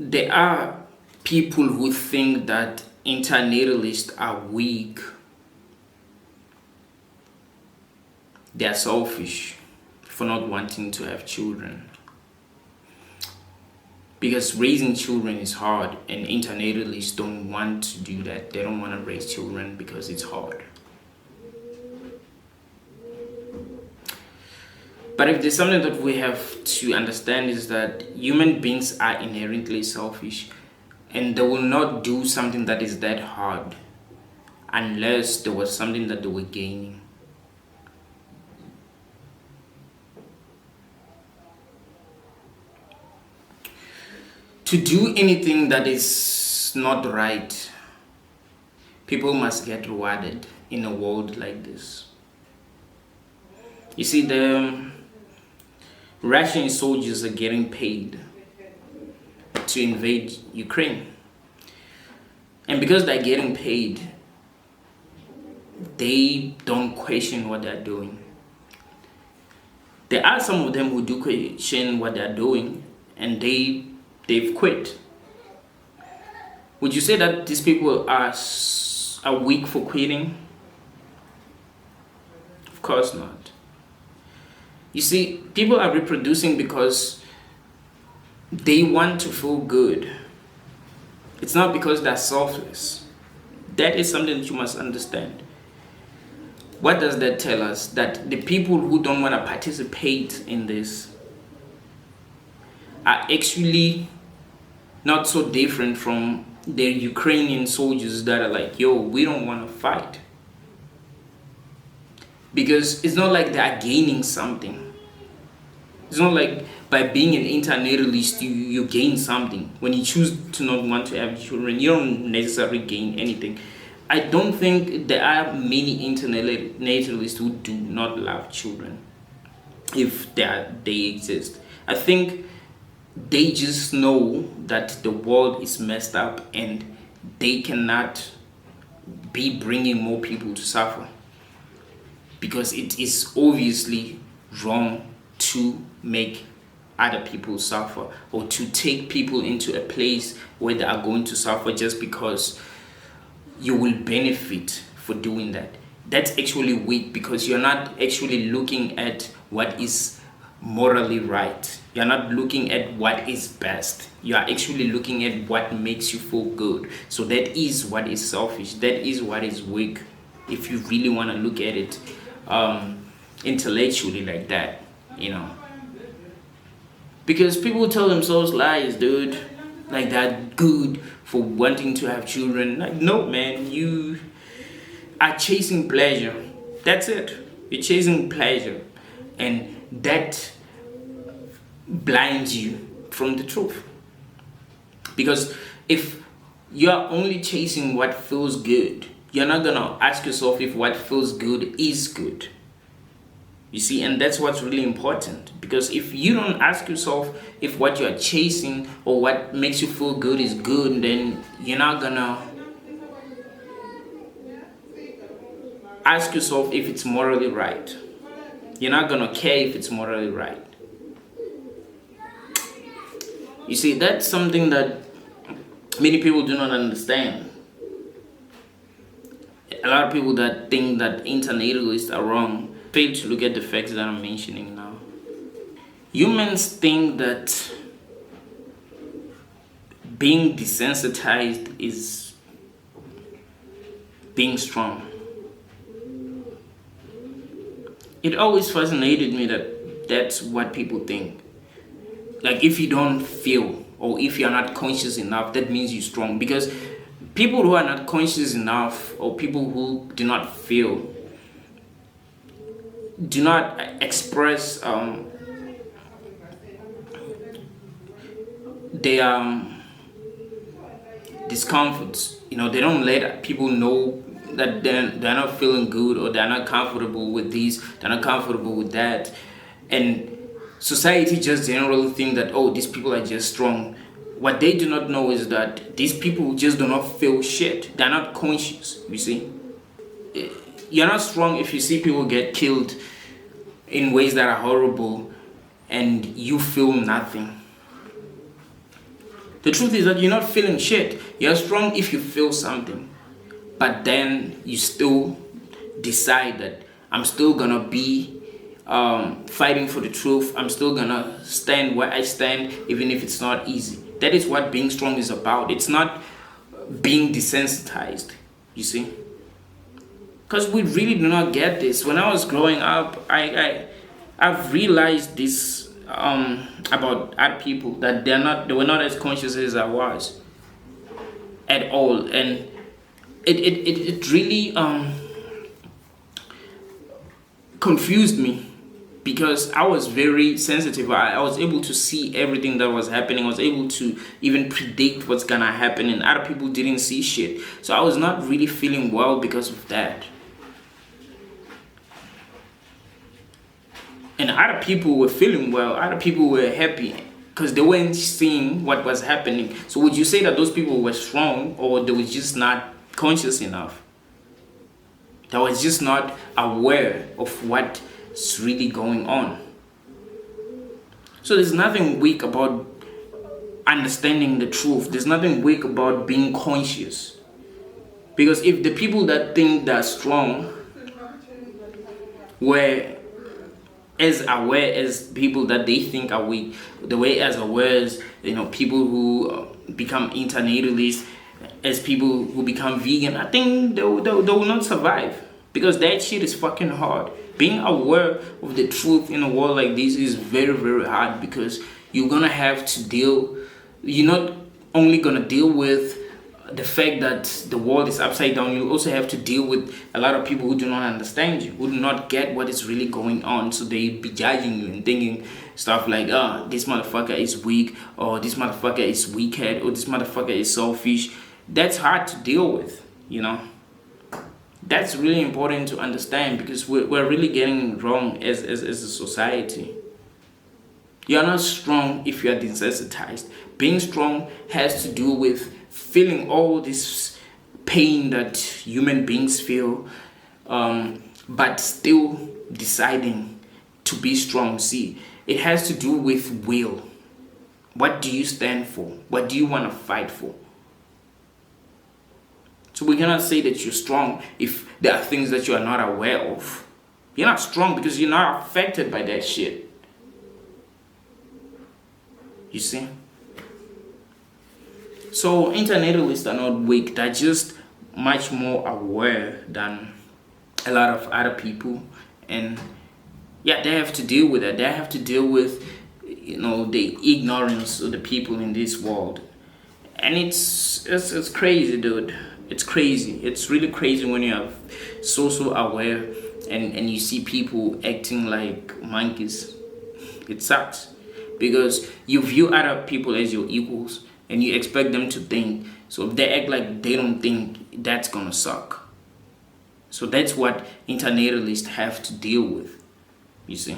There are people who think that internationalists are weak. They are selfish for not wanting to have children. Because raising children is hard, and internationalists don't want to do that. They don't want to raise children because it's hard. But if there's something that we have to understand is that human beings are inherently selfish, and they will not do something that is that hard unless there was something that they were gaining. To do anything that is not right, people must get rewarded in a world like this. You see, the Russian soldiers are getting paid to invade Ukraine. And because they're getting paid, they don't question what they're doing. There are some of them who do question what they're doing, and they've quit. Would you say that these people are weak for quitting? Of course not. You see, people are reproducing because they want to feel good. It's not because they're selfless. That is something that you must understand. What does that tell us? That the people who don't want to participate in this are actually not so different from the Ukrainian soldiers that are like, yo, we don't want to fight. Because it's not like they are gaining something. It's not like by being an internationalist you gain something. When you choose to not want to have children, you don't necessarily gain anything. I don't think there are many internationalists who do not love children, if they exist. I think they just know that the world is messed up and they cannot be bringing more people to suffer, because it is obviously wrong to make other people suffer or to take people into a place where they are going to suffer just because you will benefit for doing that. That's actually weak, because you're not actually looking at what is morally right. You're not looking at what is best. You are actually looking at what makes you feel good. So that is what is selfish. That is what is weak, if you really want to look at it intellectually like that, because people tell themselves lies, dude, like that good for wanting to have children. Like, no, man, you are chasing pleasure. That's it. You're chasing pleasure, and that blinds you from the truth. Because if you're only chasing what feels good, you're not gonna ask yourself if what feels good is good. You see, and that's what's really important. Because if you don't ask yourself if what you're chasing or what makes you feel good is good, then you're not gonna ask yourself if it's morally right. You're not gonna care if it's morally right. You see, that's something that many people do not understand. A lot of people that think that internationalists are wrong fail to look at the facts that I'm mentioning now. Humans think that being desensitized is being strong. It always fascinated me that that's what people think. Like, if you don't feel, or if you're not conscious enough, that means you're strong. Because people who are not conscious enough, or people who do not feel, do not express their discomforts. They don't let people know that they're not feeling good, or they're not comfortable with this, they're not comfortable with that. And society just generally think that, oh, these people are just strong. What they do not know is that these people just do not feel shit. They're not conscious, you see. You're not strong if you see people get killed in ways that are horrible and you feel nothing. The truth is that you're not feeling shit. You're strong if you feel something. But then you still decide that I'm still gonna be fighting for the truth. I'm still gonna stand where I stand, even if it's not easy. That is what being strong is about. It's not being desensitized, you see. Because we really do not get this. When I was growing up, I've realized this about other people, that they were not as conscious as I was at all, and it really confused me, because I was very sensitive. I was able to see everything that was happening. I was able to even predict what's gonna happen, and other people didn't see shit. So I was not really feeling well because of that. And other people were feeling well, other people were happy because they weren't seeing what was happening. So would you say that those people were strong, or they were just not conscious enough? They were just not aware of what's really going on. So there's nothing weak about understanding the truth. There's nothing weak about being conscious. Because if the people that think they're strong were as aware as people that they think are weak, the way as aware as people who become internationalists, as people who become vegan, I think they will not survive, because that shit is fucking hard. Being aware of the truth in a world like this is very, very hard, because you're gonna have to deal. You're not only gonna deal with the fact that the world is upside down, you also have to deal with a lot of people who do not understand you, who do not get what is really going on. So they be judging you and thinking stuff like, this motherfucker is weak, or this motherfucker is weakhead, or this motherfucker is selfish. That's hard to deal with, That's really important to understand, because we're really getting it wrong as a society. You're not strong if you're desensitized. Being strong has to do with feeling all this pain that human beings feel, but still deciding to be strong. See, it has to do with will. What do you stand for? What do you want to fight for? So we cannot say that you're strong if there are things that you are not aware of. You're not strong because you're not affected by that shit. You see? So internationalists are not weak. They're just much more aware than a lot of other people. And yeah, they have to deal with that. They have to deal with, the ignorance of the people in this world. And it's crazy, dude. It's crazy. It's really crazy when you are so aware and you see people acting like monkeys. It sucks, because you view other people as your equals and you expect them to think. So if they act like they don't think, that's gonna suck. So that's what internationalists have to deal with, you see.